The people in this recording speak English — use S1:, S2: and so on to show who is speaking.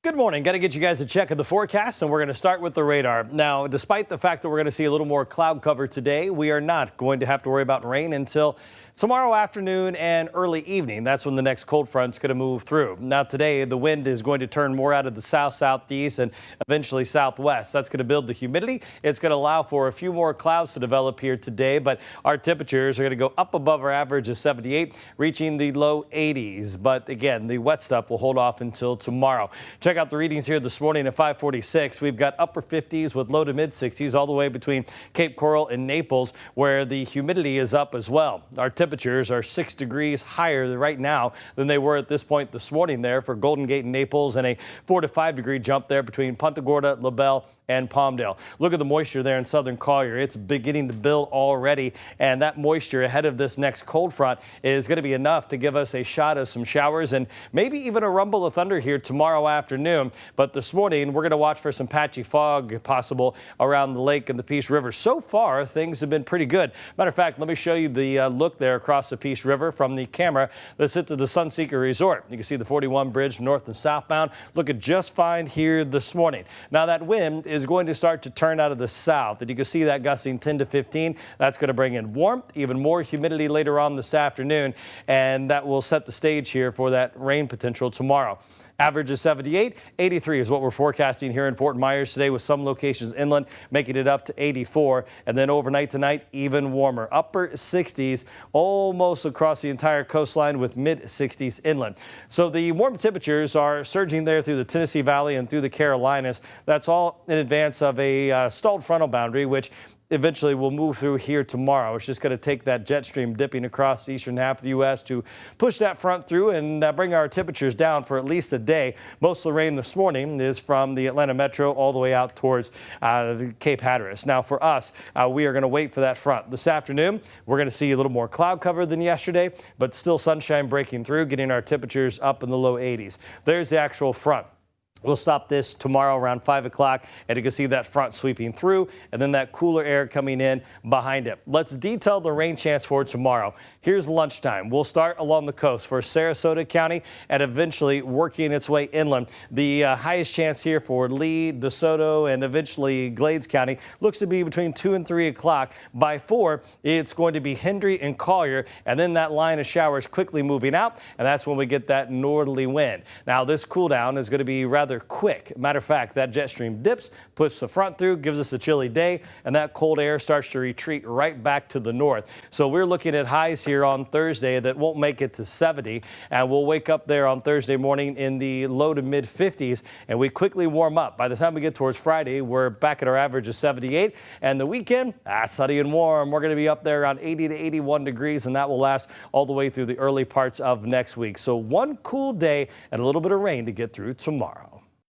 S1: Good morning. Got to get you guys a check of the forecast, and we're going to start with the radar. Now, despite the fact that we're going to see a little more cloud cover today, we are not going to have to worry about rain until tomorrow afternoon and early evening. That's when the next cold front's going to move through. Now, today, the wind is going to turn more out of the south-southeast and eventually southwest. That's going to build the humidity. It's going to allow for a few more clouds to develop here today, but our temperatures are going to go up above our average of 78, reaching the low 80s. But again, the wet stuff will hold off until tomorrow. Check out the readings here this morning at 546. We've got upper 50s with low to mid 60s all the way between Cape Coral and Naples, where the humidity is up as well. Our temperatures are 6 degrees higher right now than they were at this point this morning there for Golden Gate and Naples, and a 4 to 5 degree jump there between Punta Gorda, LaBelle, and Palmdale. Look at the moisture there in southern Collier. It's beginning to build already, and that moisture ahead of this next cold front is going to be enough to give us a shot of some showers and maybe even a rumble of thunder here tomorrow afternoon. But this morning, we're going to watch for some patchy fog possible around the lake and the Peace River. So far, things have been pretty good. Matter of fact, let me show you the look there across the Peace River from the camera that sits at the Sunseeker Resort. You can see the 41 bridge north and southbound looking just fine here this morning. Now, that wind is going to start to turn out of the south, and you can see that gusting 10 to 15. That's going to bring in warmth, even more humidity later on this afternoon, and that will set the stage here for that rain potential tomorrow. Average is 78. 83 is what we're forecasting here in Fort Myers today, with some locations inland making it up to 84. And then overnight tonight, even warmer. Upper 60s almost across the entire coastline, with mid 60s inland. So the warm temperatures are surging there through the Tennessee Valley and through the Carolinas. That's all in advance of a stalled frontal boundary, which eventually we'll move through here tomorrow. It's just going to take that jet stream dipping across the eastern half of the U.S. to push that front through and bring our temperatures down for at least a day. Most of the rain this morning is from the Atlanta metro all the way out towards Cape Hatteras. Now for us, we are going to wait for that front. This afternoon, we're going to see a little more cloud cover than yesterday, but still sunshine breaking through, getting our temperatures up in the low 80s. There's the actual front. We'll stop this tomorrow around 5 o'clock, and you can see that front sweeping through and then that cooler air coming in behind it. Let's detail the rain chance for tomorrow. Here's lunchtime. We'll start along the coast for Sarasota County and eventually working its way inland. The highest chance here for Lee, DeSoto, and eventually Glades County looks to be between 2 and 3 o'clock. By 4, it's going to be Hendry and Collier, and then that line of showers quickly moving out, and that's when we get that northerly wind. Now, this cool down is going to be rather quick. Matter of fact, that jet stream dips, puts the front through, gives us a chilly day, and that cold air starts to retreat right back to the north. So we're looking at highs here on Thursday that won't make it to 70, and we'll wake up there on Thursday morning in the low to mid 50s, and we quickly warm up. By the time we get towards Friday, we're back at our average of 78, and the weekend, sunny and warm. We're going to be up there around 80 to 81 degrees, and that will last all the way through the early parts of next week. So one cool day and a little bit of rain to get through tomorrow.